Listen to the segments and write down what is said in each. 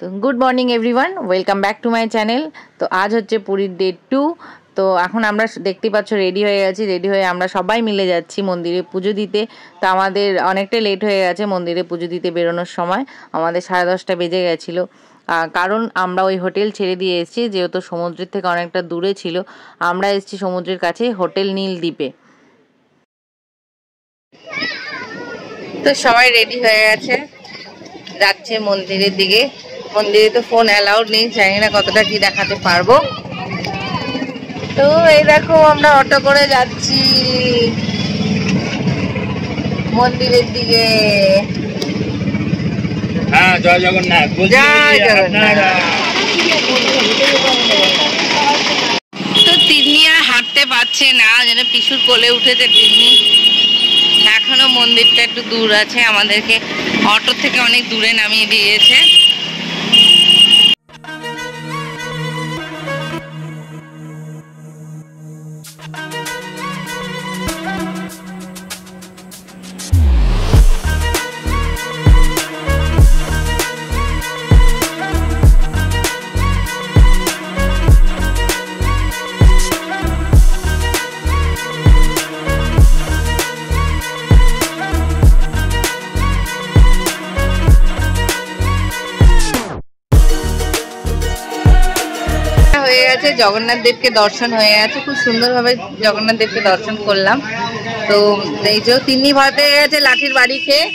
তো good morning everyone, welcome back to my channel. তো আজ হচ্ছে পুরীর ডে 2। তো এখন আমরা দেখতে পাচ্ছ রেডি হয়ে গেছি। রেডি হয়ে আমরা সবাই মিলে যাচ্ছি মন্দিরে পুজো দিতে। তো আমাদের অনেকটাই লেট হয়ে গেছে মন্দিরে পুজো দিতে বেরোনোর সময়। আমাদের 10:30 বেজে গেছিলো, কারণ আমরা ওই হোটেল ছেড়ে দিয়ে এসেছি, যেহেতু সমুদ্রের থেকে অনেকটা দূরে ছিল। আমরা এসেছি সমুদ্রের কাছে হোটেল নীলদ্বীপে। তো সবাই রেডি হয়ে গেছে, যাচ্ছে মন্দিরের দিকে। মন্দিরে তো ফোন অ্যালাউড নেই, জানি না কতটা কি দেখাতে পারবো। তো এই দেখো আমরা অটো করে যাচ্ছি মন্দিরের দিকে। হ্যাঁ, জয় জগন্নাথ। জয় জগন্নাথ। তো তিন্নি আর হাঁটতে পারছে না, যেন পিসুর কোলে উঠেছে তিন্নি। এখনো মন্দিরটা একটু দূর আছে, আমাদেরকে অটো থেকে অনেক দূরে নামিয়ে দিয়েছে। জগন্নাথ দেবকে দর্শন হয়ে গেছে, খুব সুন্দরভাবে জগন্নাথ দেবকে দর্শন করলাম। তো এই যে তিন্নি ভয় পেয়ে গেছে লাঠির বাড়ি খেয়ে।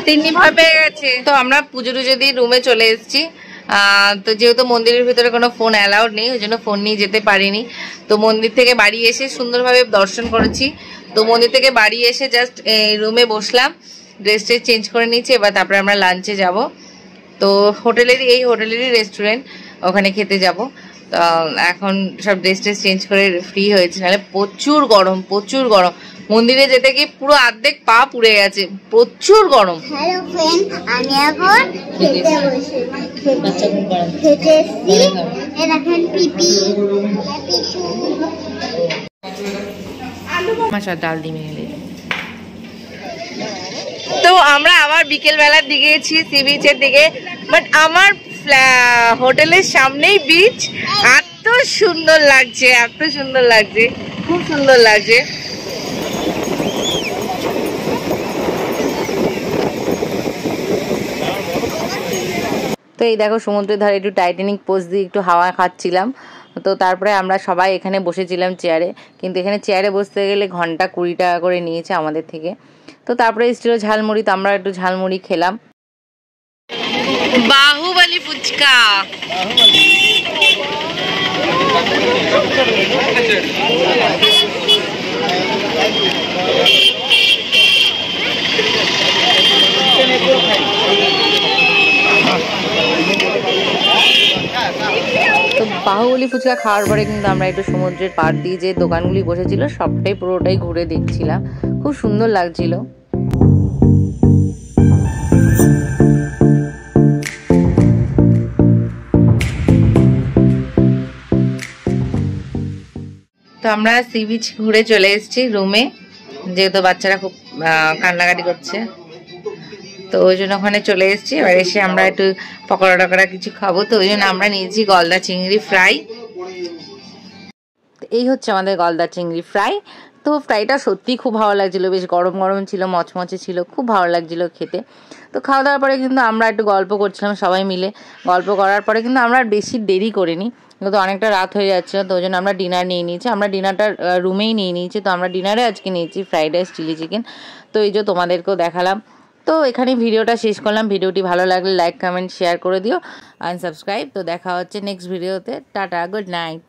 তিন্নি ভয় পেয়ে গেছে। তো আমরা পুজো টুজো দিয়ে রুমে চলে এসেছি। তো যেহেতু মন্দিরের ভিতরে কোনো ফোন অ্যালাউড নেই, ওই জন্য ফোন নিয়ে যেতে পারিনি। তো মন্দির থেকে বাড়ি এসে সুন্দরভাবে দর্শন করেছি। তো মন্দির থেকে বাড়ি এসে জাস্ট রুমে বসলাম, ড্রেস ট্রেস চেঞ্জ করে নিয়েছি। এবার তারপরে আমরা লাঞ্চে যাব। তো এই হোটেলেরই রেস্টুরেন্ট, ওখানে খেতে যাব। তো এখন সব ড্রেস ট্রেস চেঞ্জ করে ফ্রি হয়েছে, নাহলে প্রচুর গরম, প্রচুর গরম। মন্দিরে যেতে গিয়ে পুরো অর্ধেক পা পুড়ে গেছে, প্রচুর গরম। হ্যালো ফ্রেন্ড, আমি এখন খেতে বসেছি। খেতে এসেছি, এখন পিপি পিসু মাছের ডাল দিয়ে মেলে। তো আমরা আবার বিকেল বেলার দিকে গেছি সি বিচের দিকে, বাট আমার হোটেলের সামনেই বিচ। এত সুন্দর লাগছে, এত সুন্দর লাগছে, খুব সুন্দর লাগছে। তো এই দেখো সমুদ্রের ধারে একটু টাইটানিক পোজ দিয়ে একটু হাওয়া খাচ্ছিলাম। তো তারপরে আমরা সবাই এখানে বসেছিলাম চেয়ারে, কিন্তু এখানে চেয়ারে বসতে গেলে ঘন্টা 20 টাকা করে নিয়েছে আমাদের থেকে। তো তারপরে এসেছিল ঝালমুড়ি, তো আমরা একটু ঝালমুড়ি খেলাম। বাহুবলী ফুচকা। তো বাহুবলী ফুচকা খাওয়ার পরে কিন্তু আমরা একটু সমুদ্রের পাড় দিয়ে যে দোকানগুলি বসেছিল পুরোটাই ঘুরে দেখছিলাম, খুব সুন্দর লাগছিল। তো আমরা সি বিচ ঘুরে চলে এসেছি রুমে, যেহেতু বাচ্চারা খুব কান্নাকাটি করছে। তো ওই জন্য ওখানে চলে এসেছি। এবার এসে আমরা একটু পকোড়া টকোড়া কিছু খাবো, তো ওই জন্য আমরা নিয়েছি গলদা চিংড়ি ফ্রাই। এই হচ্ছে আমাদের গলদা চিংড়ি ফ্রাই। তো ফ্রাইটা সত্যিই খুব ভালো লাগছিলো, বেশ গরম গরম ছিল, মচমচে ছিল, খুব ভালো লাগছিলো খেতে। তো খাওয়া দাওয়ার পরে কিন্তু আমরা একটু গল্প করছিলাম সবাই মিলে। গল্প করার পরে কিন্তু আমরা বেশি দেরি করিনি, কিন্তু অনেকটা রাত হয়ে যাচ্ছিলো। তো ওই জন্য আমরা ডিনার নিয়ে নিয়েছি, আমরা ডিনারটা রুমেই নিয়ে নিয়েছি। তো আমরা ডিনারে আজকে নিয়েছি ফ্রাইড রাইস, চিলি চিকেন। তো এই যে তোমাদেরকেও দেখালাম। তো এখানে ভিডিওটা শেষ করলাম। ভিডিওটি ভালো লাগলে লাইক কমেন্ট শেয়ার করে দিও, অ্যান্ড সাবস্ক্রাইব। তো দেখা হচ্ছে নেক্সট ভিডিওতে। Tata, good night.